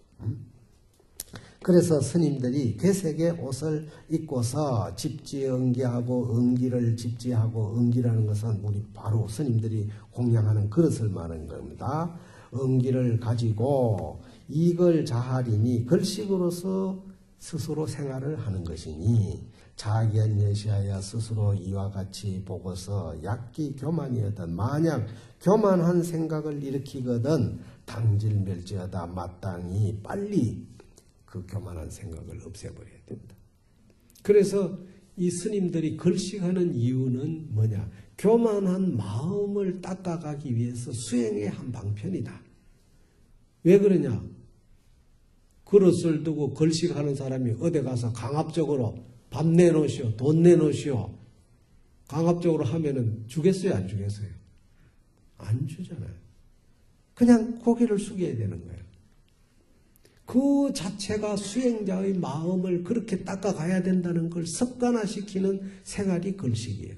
그래서 스님들이 개색의 옷을 입고서 집지응기하고 응기를 집지하고 응기라는 것은 우리 바로 스님들이 공양하는 그릇을 말하는 겁니다. 응기를 가지고 이걸 자하리니 글식으로서 스스로 생활을 하는 것이니 자견예시하여 스스로 이와 같이 보고서 약기 교만이었던 만약 교만한 생각을 일으키거든 당질멸지하다 마땅히 빨리 그 교만한 생각을 없애버려야 된다. 그래서 이 스님들이 글식하는 이유는 뭐냐? 교만한 마음을 닦아가기 위해서 수행의 한 방편이다. 왜 그러냐? 그릇을 두고 글식하는 사람이 어디 가서 강압적으로 밥 내놓으시오, 돈 내놓으시오. 강압적으로 하면은 주겠어요, 안 주겠어요? 안 주잖아요. 그냥 고개를 숙여야 되는 거예요. 그 자체가 수행자의 마음을 그렇게 닦아가야 된다는 걸 습관화시키는 생활이 글식이에요.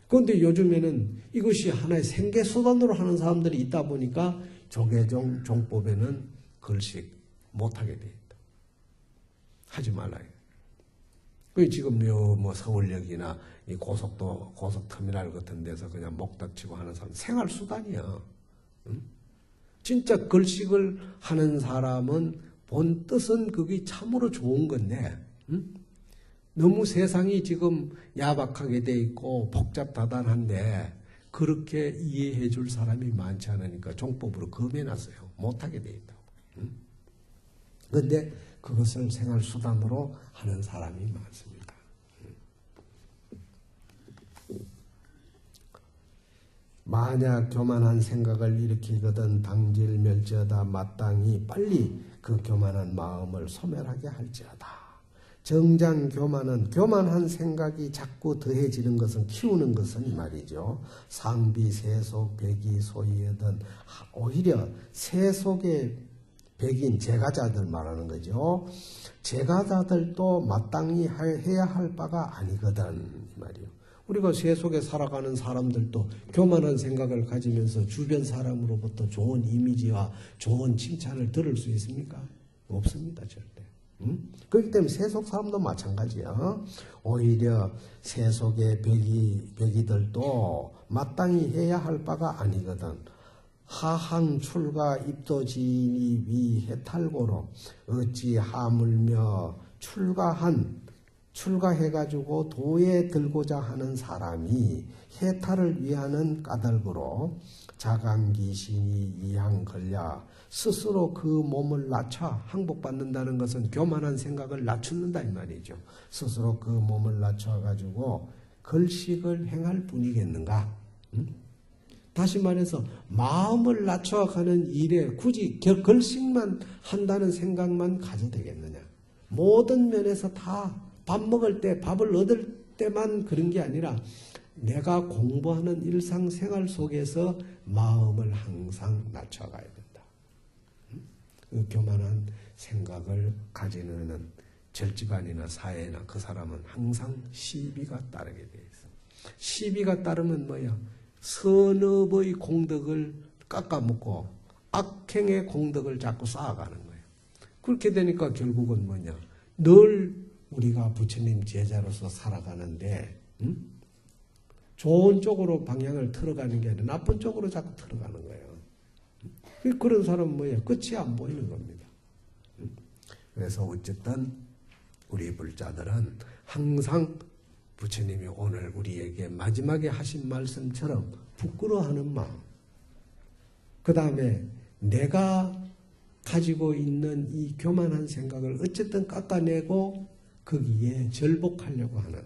그런데 요즘에는 이것이 하나의 생계수단으로 하는 사람들이 있다 보니까 조계종 종법에는 글식 못하게 돼 있다. 하지 말라요. 지금 뭐 서울역이나 이 고속도 고속터미널 같은 데서 그냥 목닥치고 하는 사람 생활수단이야. 응? 진짜 글식을 하는 사람은 본 뜻은 그게 참으로 좋은 건데 너무 세상이 지금 야박하게 돼 있고 복잡다단한데 그렇게 이해해 줄 사람이 많지 않으니까 종법으로 금해놨어요. 못하게 돼 있다고. 그런데 그것을 생활수단으로 하는 사람이 많습니다. 만약 교만한 생각을 일으키거든 당질멸지하다 마땅히 빨리 그 교만한 마음을 소멸하게 할지어다. 정장 교만한 생각이 자꾸 더해지는 것은 키우는 것은 이 말이죠. 상비, 세속, 백이, 소이하던 오히려 세속의 백인, 제가자들 말하는 거죠. 제가자들도 마땅히 해야 할 바가 아니거든 이 말이요. 우리가 세속에 살아가는 사람들도 교만한 생각을 가지면서 주변 사람으로부터 좋은 이미지와 좋은 칭찬을 들을 수 있습니까? 없습니다, 절대. 그렇기 때문에 세속 사람도 마찬가지야. 오히려 세속의 백이들도 마땅히 해야 할 바가 아니거든. 하항 출가 입도지니 위 해탈고로 어찌 하물며 출가해가지고 도에 들고자 하는 사람이 해탈을 위하는 까닭으로 자강기신이 이항걸려 스스로 그 몸을 낮춰 항복받는다는 것은 교만한 생각을 낮춘다 이 말이죠. 스스로 그 몸을 낮춰가지고 글식을 행할 뿐이겠는가? 다시 말해서 마음을 낮춰가는 일에 굳이 글식만 한다는 생각만 가져도 되겠느냐? 모든 면에서 다 밥 먹을 때, 밥을 얻을 때만 그런 게 아니라 내가 공부하는 일상생활 속에서 마음을 항상 낮춰가야 된다. 그 교만한 생각을 가지는 절집안이나 사회나 그 사람은 항상 시비가 따르게 돼 있어. 시비가 따르면 뭐야? 선업의 공덕을 깎아먹고 악행의 공덕을 자꾸 쌓아가는 거예요. 그렇게 되니까 결국은 뭐냐? 늘 우리가 부처님 제자로서 살아가는데 좋은 쪽으로 방향을 틀어가는 게 아니라 나쁜 쪽으로 자꾸 틀어가는 거예요. 그런 사람은 뭐예요? 끝이 안 보이는 겁니다. 그래서 어쨌든 우리 불자들은 항상 부처님이 오늘 우리에게 마지막에 하신 말씀처럼 부끄러워하는 마음, 그 다음에 내가 가지고 있는 이 교만한 생각을 어쨌든 깎아내고 거기에 절복하려고 하는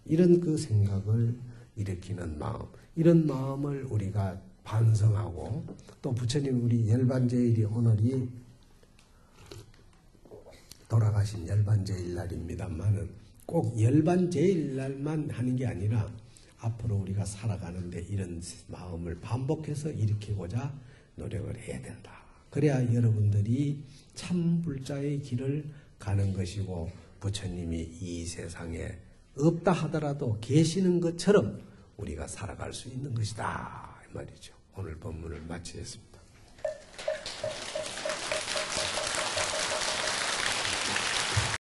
이런 그 생각을 일으키는 마음, 이런 마음을 우리가 반성하고 또 부처님 우리 열반제일이 오늘이 돌아가신 열반제일 날입니다만은 꼭 열반제일날만 하는 게 아니라 앞으로 우리가 살아가는데 이런 마음을 반복해서 일으키고자 노력을 해야 된다. 그래야 여러분들이 참 불자의 길을 가는 것이고 부처님이 이 세상에 없다 하더라도 계시는 것처럼 우리가 살아갈 수 있는 것이다 이 말이죠. 오늘 본문을 마치겠습니다.